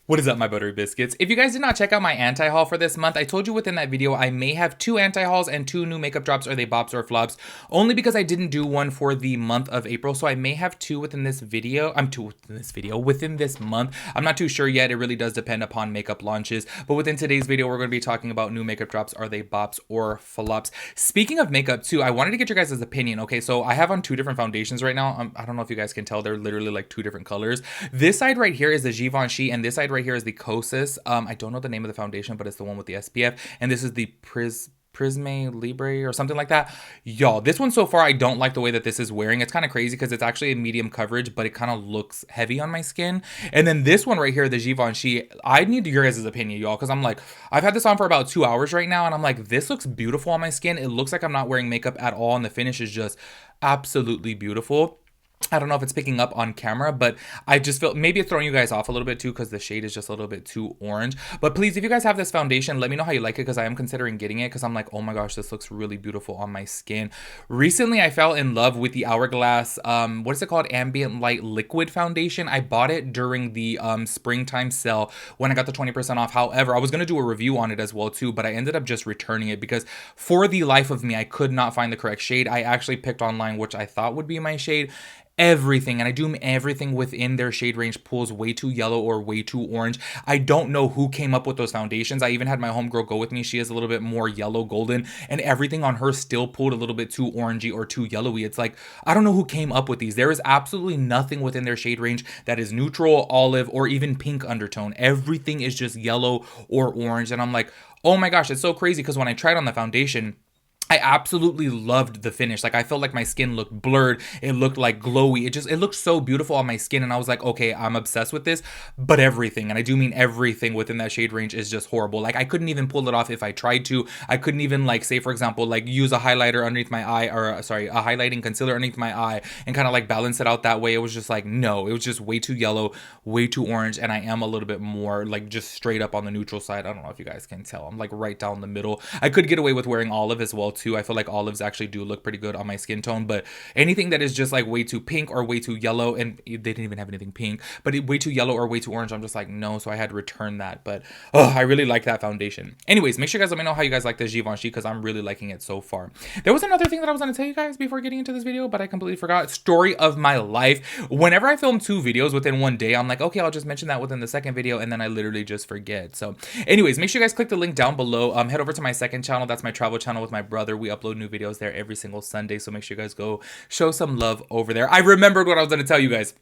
What is up, my buttery biscuits? If you guys did not check out my anti-haul for this month, I told you within that video I may have 2 anti-hauls and 2 new makeup drops. Are they bops or flops? Only because I didn't do one for the month of April, so I may have 2 within this video. Within this month. I'm not too sure yet. It really does depend upon makeup launches. But within today's video, we're going to be talking about new makeup drops. Are they bops or flops? Speaking of makeup too, I wanted to get your guys' opinion. Okay, so I have on 2 different foundations right now. I don't know if you guys can tell. They're literally like 2 different colors. This side right here is the Givenchy, and this side right here is the Kosas. I don't know the name of the foundation, but it's the one with the SPF. And this is the Prisme Libre or something like that. Y'all, this one so far, I don't like the way that this is wearing. It's kind of crazy because it's actually a medium coverage, but it kind of looks heavy on my skin. And then this one right here, the Givenchy, I need your guys' opinion, y'all, because I'm like, I've had this on for about 2 hours right now, and I'm like, this looks beautiful on my skin. It looks like I'm not wearing makeup at all, and the finish is just absolutely beautiful. I don't know if it's picking up on camera, but I just feel maybe it's throwing you guys off a little bit too because the shade is just a little bit too orange. But please, if you guys have this foundation, let me know how you like it because I am considering getting it because I'm like, oh my gosh, this looks really beautiful on my skin. Recently, I fell in love with the Hourglass, what is it called? Ambient Light Liquid Foundation. I bought it during the springtime sale when I got the 20% off. However, I was going to do a review on it as well too, but I ended up just returning it because for the life of me, I could not find the correct shade. I actually picked online, which I thought would be my shade. Everything, and I do everything within their shade range pulls way too yellow or way too orange. I don't know who came up with those foundations. I even had my homegirl go with me. She is a little bit more yellow golden, and everything on her still pulled a little bit too orangey or too yellowy. It's like, I don't know who came up with these. There is absolutely nothing within their shade range that is neutral, olive, or even pink undertone. Everything is just yellow or orange, and I'm like, oh my gosh, it's so crazy because when I tried on the foundation, I absolutely loved the finish. Like I felt like my skin looked blurred. It looked like glowy. It looked so beautiful on my skin. And I was like, okay, I'm obsessed with this, but everything, and I do mean everything within that shade range is just horrible. Like I couldn't even pull it off if I tried to. I couldn't even like say, for example, like use a highlighter underneath my eye or sorry, a highlighting concealer underneath my eye and kind of like balance it out that way. It was just like, no, it was just way too yellow, way too orange. And I am a little bit more like just straight up on the neutral side. I don't know if you guys can tell. I'm like right down the middle. I could get away with wearing olive as well too. I feel like olives actually do look pretty good on my skin tone, but anything that is just like way too pink or way too yellow, and they didn't even have anything pink, but way too yellow or way too orange, I'm just like, no, so I had to return that. But oh, I really like that foundation. Anyways, make sure you guys let me know how you guys like this Givenchy because I'm really liking it so far. There was another thing that I was going to tell you guys before getting into this video, but I completely forgot. Story of my life. Whenever I film 2 videos within one day, I'm like, okay, I'll just mention that within the second video, and then I literally just forget. So anyways, make sure you guys click the link down below. Head over to my second channel. That's my travel channel with my brother. We upload new videos there every single Sunday, so make sure you guys go show some love over there. I remembered what I was going to tell you guys.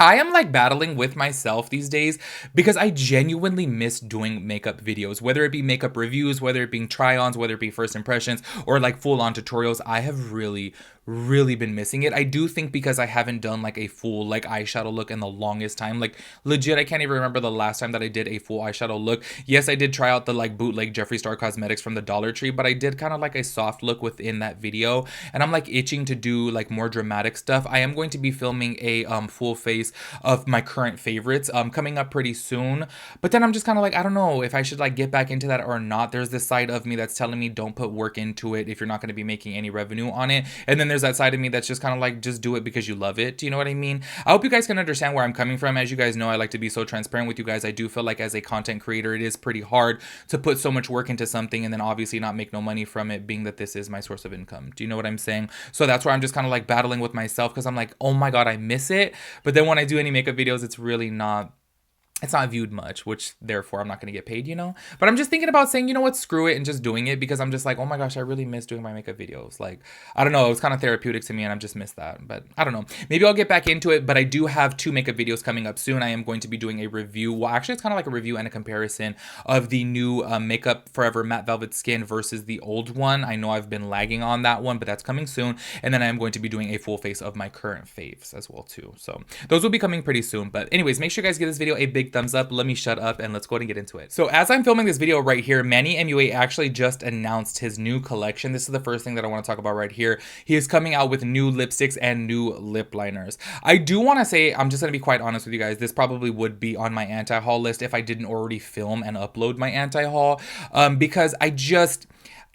I am like battling with myself these days because I genuinely miss doing makeup videos, whether it be makeup reviews, whether it be try-ons, whether it be first impressions, or like full-on tutorials. I have really been missing it. I do think because I haven't done like a full like eyeshadow look in the longest time. Like legit, I can't even remember the last time that I did a full eyeshadow look. Yes, I did try out the like bootleg Jeffree Star Cosmetics from the Dollar Tree, but I did kind of like a soft look within that video, and I'm like itching to do like more dramatic stuff. I am going to be filming a full face of my current favorites coming up pretty soon, but then I'm just kind of like, I don't know if I should like get back into that or not. There's this side of me that's telling me don't put work into it if you're not going to be making any revenue on it, and then there's that side of me that's just kind of like, just do it because you love it. Do you know what I mean? I hope you guys can understand where I'm coming from. As you guys know, I like to be so transparent with you guys. I do feel like as a content creator, it is pretty hard to put so much work into something and then obviously not make no money from it, being that this is my source of income. Do you know what I'm saying? So that's where I'm just kind of like battling with myself because I'm like, oh my God, I miss it. But then when I do any makeup videos, it's really not, it's not viewed much, which therefore I'm not going to get paid, you know? But I'm just thinking about saying, you know what, screw it, and just doing it because I'm just like, oh my gosh, I really miss doing my makeup videos. Like, I don't know, it was kind of therapeutic to me and I've just missed that. But I don't know, maybe I'll get back into it, but I do have 2 makeup videos coming up soon. I am going to be doing a review. Well, actually, it's kind of like a review and a comparison of the new Makeup Forever Matte Velvet Skin versus the old one. I know I've been lagging on that one, but that's coming soon. And then I am going to be doing a full face of my current faves as well too. So those will be coming pretty soon. But anyways, make sure you guys give this video a big thumbs up. Let me shut up and let's go ahead and get into it. So as I'm filming this video right here, Manny Mua actually just announced his new collection. This is the first thing that I want to talk about right here. He is coming out with new lipsticks and new lip liners. I do want to say, I'm just going to be quite honest with you guys, this probably would be on my anti-haul list if I didn't already film and upload my anti-haul because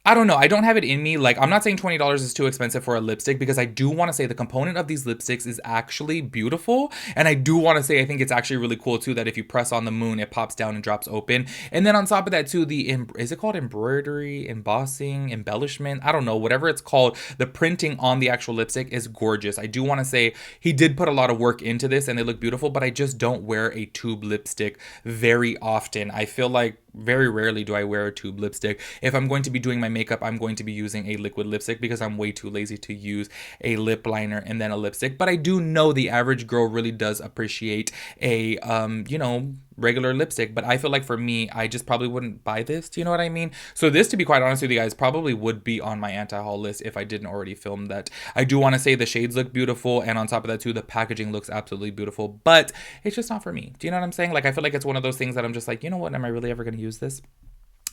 I don't know. I don't have it in me. Like, I'm not saying $20 is too expensive for a lipstick, because I do want to say the component of these lipsticks is actually beautiful. And I do want to say I think it's actually really cool too that if you press on the moon, it pops down and drops open. And then on top of that too, is it called embroidery, embossing, embellishment? I don't know. Whatever it's called, the printing on the actual lipstick is gorgeous. I do want to say he did put a lot of work into this and they look beautiful, but I just don't wear a tube lipstick very often. I feel like very rarely do I wear a tube lipstick. If I'm going to be doing my makeup, I'm going to be using a liquid lipstick because I'm way too lazy to use a lip liner and then a lipstick. But I do know the average girl really does appreciate a, you know, regular lipstick. But I feel like for me, I just probably wouldn't buy this. Do you know what I mean? So this, to be quite honest with you guys, probably would be on my anti-haul list if I didn't already film that. I do want to say the shades look beautiful, and on top of that too, the packaging looks absolutely beautiful, but it's just not for me. Do you know what I'm saying? Like, I feel like it's one of those things that I'm just like, you know what, am I really ever going to use this?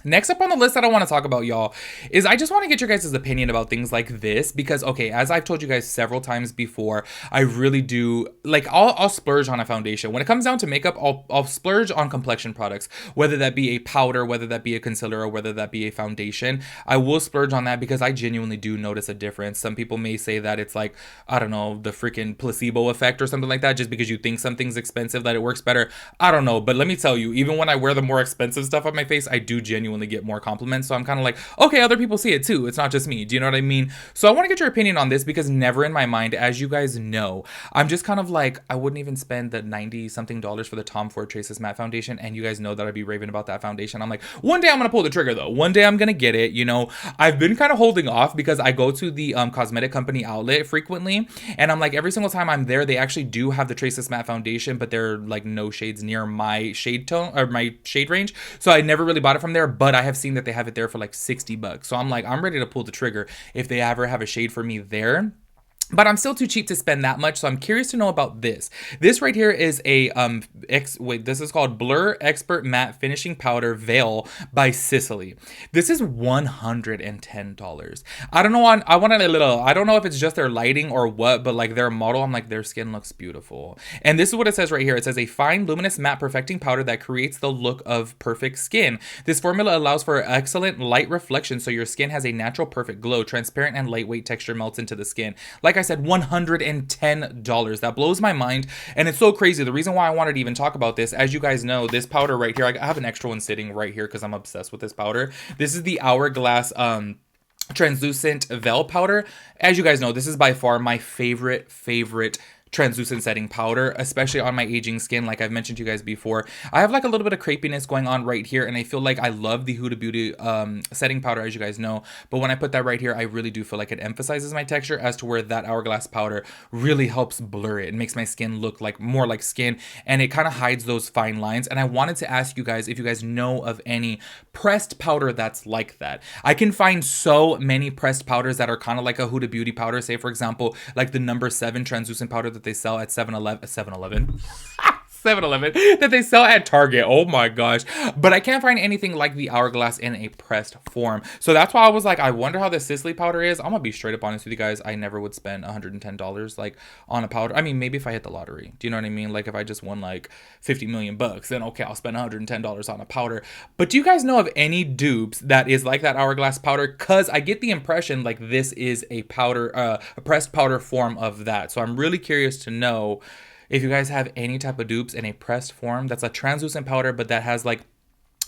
Next up on the list that I want to talk about, y'all, is I just want to get your guys' opinion about things like this because, okay, as I've told you guys several times before, I really do, like, I'll splurge on a foundation. When it comes down to makeup, I'll splurge on complexion products, whether that be a powder, whether that be a concealer, or whether that be a foundation. I will splurge on that because I genuinely do notice a difference. Some people may say that it's like, I don't know, the freaking placebo effect or something like that, just because you think something's expensive that it works better. I don't know, but let me tell you, even when I wear the more expensive stuff on my face, I do genuinely get more compliments. So I'm kind of like, okay, other people see it too. It's not just me. Do you know what I mean? So I want to get your opinion on this because never in my mind, as you guys know, I'm just kind of like, I wouldn't even spend the 90 something dollars for the Tom Ford Traces matte foundation. And you guys know that I'd be raving about that foundation. I'm like, one day I'm going to pull the trigger though. One day I'm going to get it. You know, I've been kind of holding off because I go to the cosmetic company outlet frequently. And I'm like, every single time I'm there, they actually do have the Traces matte foundation, but they're like no shades near my shade tone or my shade range. So I never really bought it from there, but I have seen that they have it there for like $60. So I'm like, I'm ready to pull the trigger if they ever have a shade for me there. But I'm still too cheap to spend that much, so I'm curious to know about this. This right here is a this is called Blur Expert Matte Finishing Powder Veil by Sicily. This is $110. I don't know, I wanted a little, I don't know if it's just their lighting or what, but like their model, I'm like, their skin looks beautiful. And this is what it says right here. It says a fine luminous matte perfecting powder that creates the look of perfect skin. This formula allows for excellent light reflection, so your skin has a natural perfect glow. Transparent and lightweight texture melts into the skin. Like I said, $110. That blows my mind, and it's so crazy. The reason why I wanted to even talk about this, as you guys know, this powder right here, I have an extra one sitting right here because I'm obsessed with this powder. This is the Hourglass translucent veil powder. As you guys know, this is by far my favorite translucent setting powder, especially on my aging skin. Like I've mentioned to you guys before, I have like a little bit of crepiness going on right here, and I feel like I love the Huda Beauty setting powder, as you guys know, but when I put that right here, I really do feel like it emphasizes my texture, as to where that Hourglass powder really helps blur it. It makes my skin look like more like skin, and it kind of hides those fine lines. And I wanted to ask you guys if you guys know of any pressed powder that's like that. I can find so many pressed powders that are kind of like a Huda Beauty powder, say for example like the number 7 translucent powder that they sell at 7-Eleven that they sell at Target. Oh my gosh. But I can't find anything like the Hourglass in a pressed form. So that's why I was like, I wonder how the Sicily powder is. I'm gonna be straight up honest with you guys. I never would spend $110 like on a powder. I mean, maybe if I hit the lottery. Do you know what I mean? Like if I just won like 50 million bucks, then okay, I'll spend $110 on a powder. But do you guys know of any dupes that is like that Hourglass powder? Cause I get the impression like this is a powder, a pressed powder form of that. So I'm really curious to know if you guys have any type of dupes in a pressed form that's a translucent powder, but that has like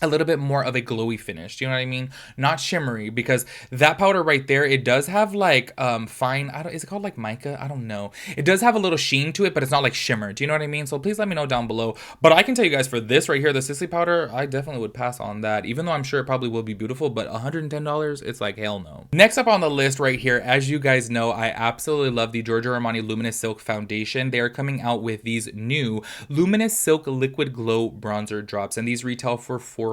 a little bit more of a glowy finish. Do you know what I mean? Not shimmery, because that powder right there, it does have like fine, is it called like mica? I don't know. It does have a little sheen to it, but it's not like shimmer. Do you know what I mean? So please let me know down below. But I can tell you guys, for this right here, the Sicily powder, I definitely would pass on that, even though I'm sure it probably will be beautiful, but $110, it's like hell no. Next up on the list right here, as you guys know, I absolutely love the Giorgio Armani Luminous Silk Foundation. They are coming out with these new Luminous Silk Liquid Glow Bronzer Drops, and these retail for $48.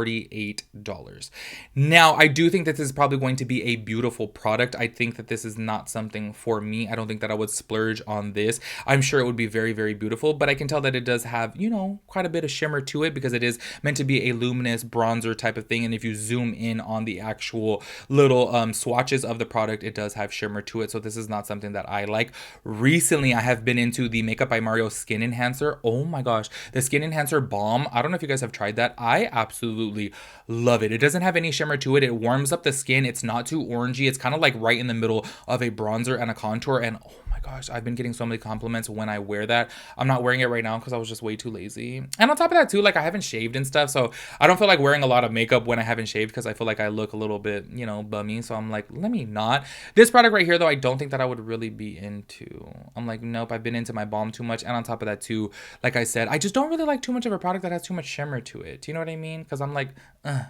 Now, I do think that this is probably going to be a beautiful product. I think that this is not something for me. I don't think that I would splurge on this. I'm sure it would be very, very beautiful, but I can tell that it does have, you know, quite a bit of shimmer to it, because it is meant to be a luminous bronzer type of thing. And if you zoom in on the actual little swatches of the product, it does have shimmer to it. So this is not something that I like. Recently, I have been into the Makeup by Mario Skin Enhancer. Oh my gosh, the Skin Enhancer Balm. I don't know if you guys have tried that. I absolutely absolutely love it. It doesn't have any shimmer to it. It warms up the skin. It's not too orangey. It's kind of like right in the middle of a bronzer and a contour. And oh my gosh, I've been getting so many compliments when I wear that. I'm not wearing it right now because I was just way too lazy. And on top of that too, like I haven't shaved and stuff, so I don't feel like wearing a lot of makeup when I haven't shaved because I feel like I look a little bit, you know, bummy. So I'm like, let me not. This product right here though, I don't think that I would really be into. I'm like, nope, I've been into my balm too much. And on top of that too, like I said, I just don't really like too much of a product that has too much shimmer to it. Do you know what I mean? Because I'm like, ugh.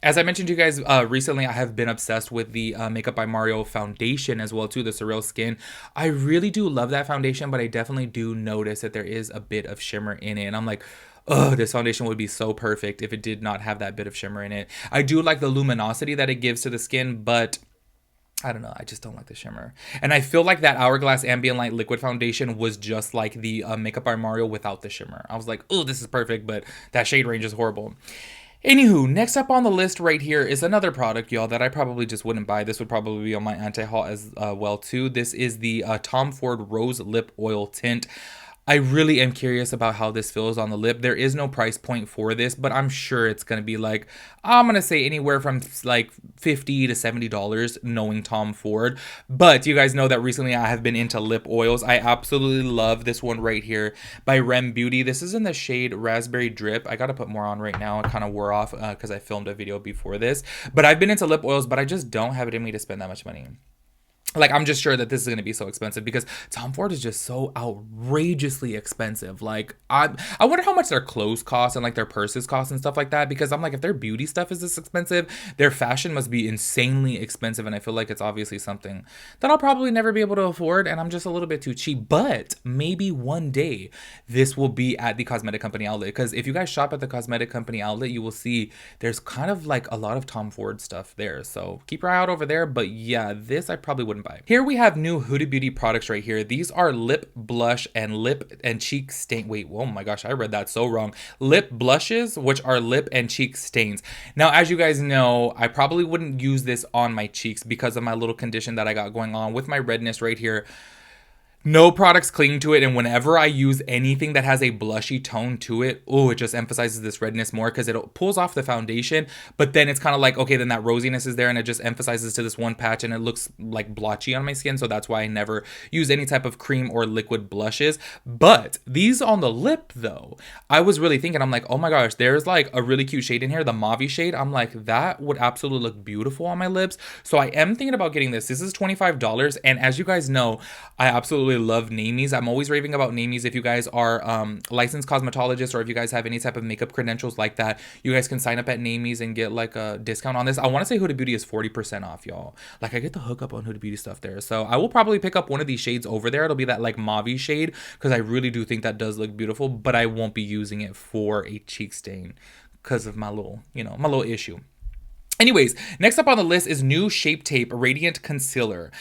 As I mentioned to you guys recently, I have been obsessed with the Makeup by Mario foundation as well too, the Surreal Skin. I really do love that foundation, but I definitely do notice that there is a bit of shimmer in it. And I'm like, oh, this foundation would be so perfect if it did not have that bit of shimmer in it. I do like the luminosity that it gives to the skin, but I don't know. I just don't like the shimmer. And I feel like that Hourglass Ambient Light Liquid Foundation was just like the Makeup by Mario without the shimmer. I was like, oh, this is perfect, but that shade range is horrible. Anywho, next up on the list right here is another product, y'all, that I probably just wouldn't buy. This would probably be on my anti-haul as well, too. This is the Tom Ford Rose Lip Oil Tint. I really am curious about how this feels on the lip. There is no price point for this, but I'm sure it's going to be like, I'm going to say anywhere from like $50 to $70 knowing Tom Ford. But you guys know that recently I have been into lip oils. I absolutely love this one right here by Rem Beauty. This is in the shade Raspberry Drip. I got to put more on right now. It kind of wore off because I filmed a video before this. But I've been into lip oils, but I just don't have it in me to spend that much money. Like, I'm just sure that this is going to be so expensive because Tom Ford is just so outrageously expensive. Like, I wonder how much their clothes cost and, like, their purses cost and stuff like that. Because I'm like, if their beauty stuff is this expensive, their fashion must be insanely expensive. And I feel like it's obviously something that I'll probably never be able to afford. And I'm just a little bit too cheap. But maybe one day this will be at the cosmetic company outlet. Because if you guys shop at the cosmetic company outlet, you will see there's kind of, like, a lot of Tom Ford stuff there. So keep your eye out over there. But yeah, this I probably wouldn't buy. Here we have new Huda Beauty products right here. These are lip blush and lip and cheek stain. Wait, oh my gosh, I read that so wrong. Lip blushes, which are lip and cheek stains. Now, as you guys know, I probably wouldn't use this on my cheeks because of my little condition that I got going on with my redness right here. No products cling to it, and whenever I use anything that has a blushy tone to it, oh, it just emphasizes this redness more because it pulls off the foundation, but then it's kind of like, okay, then that rosiness is there and it just emphasizes to this one patch and it looks like blotchy on my skin, so that's why I never use any type of cream or liquid blushes. But these on the lip, though, I was really thinking, I'm like, oh my gosh, there's like a really cute shade in here, the mauve shade. I'm like, that would absolutely look beautiful on my lips, so I am thinking about getting this. This is $25, and as you guys know, I absolutely love Namies. I'm always raving about Namies. If you guys are licensed cosmetologists or if you guys have any type of makeup credentials like that, you guys can sign up at Namies and get like a discount on this. I want to say Huda Beauty is 40% off, y'all. Like, I get the hookup on Huda Beauty stuff there. So I will probably pick up one of these shades over there. It'll be that like mauve shade because I really do think that does look beautiful, but I won't be using it for a cheek stain because of my little, you know, my little issue. Anyways, next up on the list is new Shape Tape Radiant Concealer.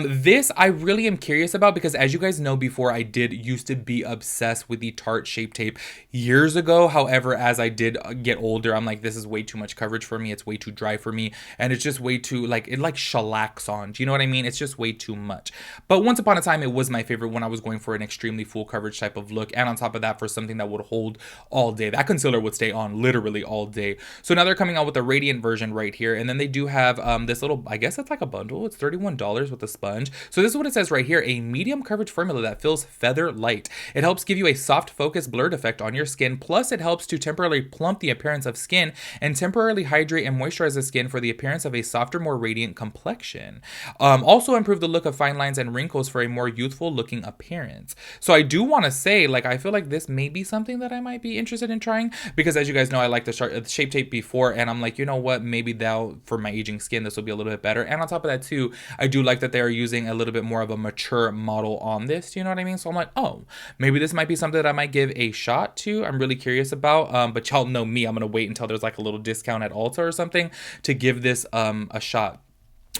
This I really am curious about because as you guys know before, I did used to be obsessed with the Tarte Shape Tape years ago. However, as I did get older, I'm like, this is way too much coverage for me. It's way too dry for me. And it's just way too, like, it like shellacks on. Do you know what I mean? It's just way too much. But once upon a time, it was my favorite when I was going for an extremely full coverage type of look. And on top of that, for something that would hold all day. That concealer would stay on literally all day. So now they're coming out with a Radiant version right here, and then they do have this little, I guess it's like a bundle. It's $31 with a sponge. So this is what it says right here: a medium coverage formula that feels feather light. It helps give you a soft focus blurred effect on your skin, plus it helps to temporarily plump the appearance of skin and temporarily hydrate and moisturize the skin for the appearance of a softer, more radiant complexion. Also improve the look of fine lines and wrinkles for a more youthful looking appearance. So I do want to say, like, I feel like this may be something that I might be interested in trying because, as you guys know, I like the Shape Tape before, and I'm like, you know what, maybe for my aging skin, this will be a little bit better. And on top of that too, I do like that they are using a little bit more of a mature model on this. Do you know what I mean? So I'm like, oh, maybe this might be something that I might give a shot to. I'm really curious about. But y'all know me, I'm gonna wait until there's like a little discount at Ulta or something to give this a shot.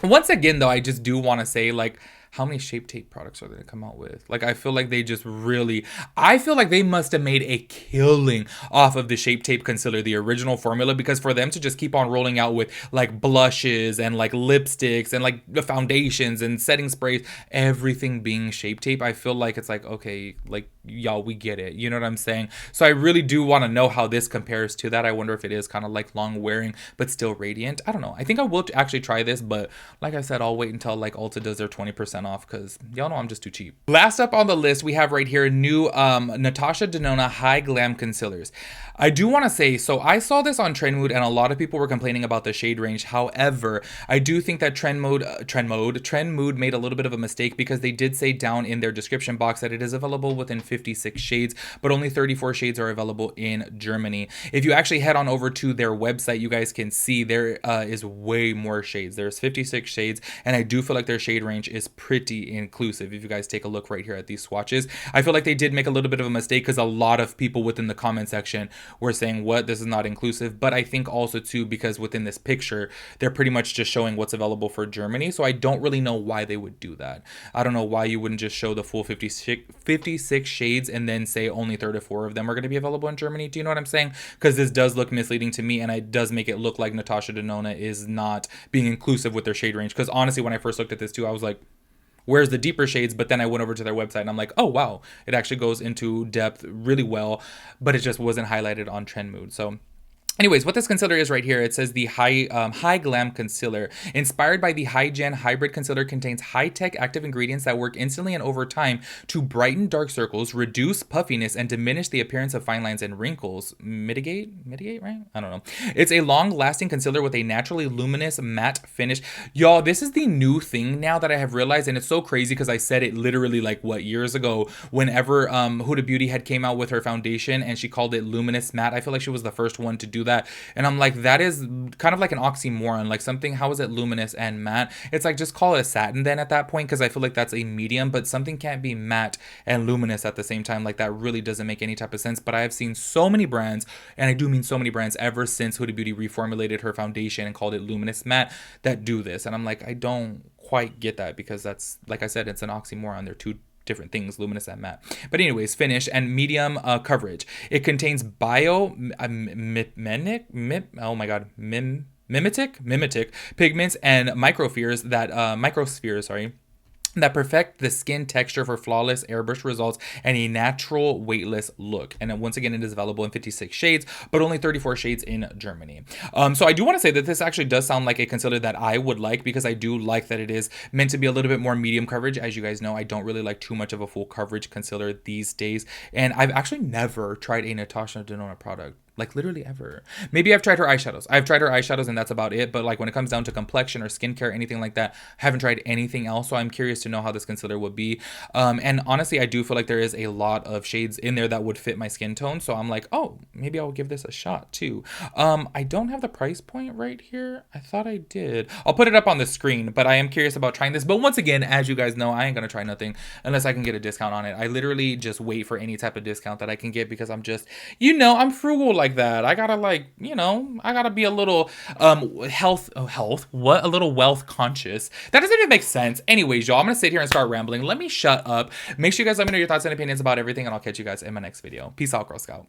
Once again, though, I just do want to say, like, how many Shape Tape products are they gonna come out with? Like, I feel like they just really, I feel like they must have made a killing off of the Shape Tape concealer, the original formula, because for them to just keep on rolling out with like blushes and like lipsticks and like the foundations and setting sprays, everything being Shape Tape, I feel like it's like, okay, like, y'all, we get it. You know what I'm saying? So I really do want to know how this compares to that. I wonder if it is kind of like long wearing, but still radiant. I don't know. I think I will actually try this, but like I said, I'll wait until like Ulta does their 20% off because y'all know I'm just too cheap. Last up on the list, we have right here new Natasha Denona High Glam Concealers. I do want to say, so I saw this on Trend Mood and a lot of people were complaining about the shade range. However, I do think that Trend Mood made a little bit of a mistake because they did say down in their description box that it is available within 56 shades, but only 34 shades are available in Germany. If you actually head on over to their website, you guys can see there is way more shades. There's 56 shades, and I do feel like their shade range is pretty inclusive. If you guys take a look right here at these swatches, I feel like they did make a little bit of a mistake because a lot of people within the comment section were saying, what, this is not inclusive. But I think also too, because within this picture, they're pretty much just showing what's available for Germany. So I don't really know why they would do that. I don't know why you wouldn't just show the full 56 shades and then say only 34 of them are going to be available in Germany. Do you know what I'm saying? Because this does look misleading to me, and it does make it look like Natasha Denona is not being inclusive with their shade range. Because honestly, when I first looked at this too, I was like, where's the deeper shades? But then I went over to their website and I'm like, oh wow, it actually goes into depth really well, but it just wasn't highlighted on Trend Mood. So anyways, what this concealer is right here, it says the High Glam Concealer. Inspired by the High Gen Hybrid Concealer, contains high-tech active ingredients that work instantly and over time to brighten dark circles, reduce puffiness, and diminish the appearance of fine lines and wrinkles. Mitigate, right? I don't know. It's a long-lasting concealer with a naturally luminous matte finish. Y'all, this is the new thing now that I have realized, and it's so crazy because I said it literally like, what, years ago, whenever Huda Beauty had came out with her foundation and she called it luminous matte. I feel like she was the first one to do that. And I'm like, that is kind of like an oxymoron. Like something, how is it luminous and matte? It's like, just call it a satin then at that point, because I feel like that's a medium, but something can't be matte and luminous at the same time. Like that really doesn't make any type of sense. But I have seen so many brands, and I do mean so many brands, ever since Huda Beauty reformulated her foundation and called it luminous matte, that do this. And I'm like, I don't quite get that, because that's, like I said, it's an oxymoron. They're two different things, luminous and matte. But anyways, finish and medium coverage. It contains mimetic pigments and microspheres that perfect the skin texture for flawless airbrush results and a natural weightless look. And then once again, it is available in 56 shades, but only 34 shades in Germany. So I do want to say that this actually does sound like a concealer that I would like, because I do like that it is meant to be a little bit more medium coverage. As you guys know, I don't really like too much of a full coverage concealer these days. And I've actually never tried a Natasha Denona product. Like literally ever. Maybe I've tried her eyeshadows. I've tried her eyeshadows and that's about it. But like when it comes down to complexion or skincare, anything like that, I haven't tried anything else. So I'm curious to know how this concealer would be. And honestly, I do feel like there is a lot of shades in there that would fit my skin tone. So I'm like, oh, maybe I'll give this a shot too. I don't have the price point right here. I thought I did. I'll put it up on the screen, but I am curious about trying this. But once again, as you guys know, I ain't gonna try nothing unless I can get a discount on it. I literally just wait for any type of discount that I can get, because I'm just, I'm frugal like that. I gotta I gotta be a little a little wealth conscious. That doesn't even make sense. Anyways, y'all, I'm gonna sit here and start rambling. Let me shut up. Make sure you guys let me know your thoughts and opinions about everything, and I'll catch you guys in my next video. Peace out, Girl Scout.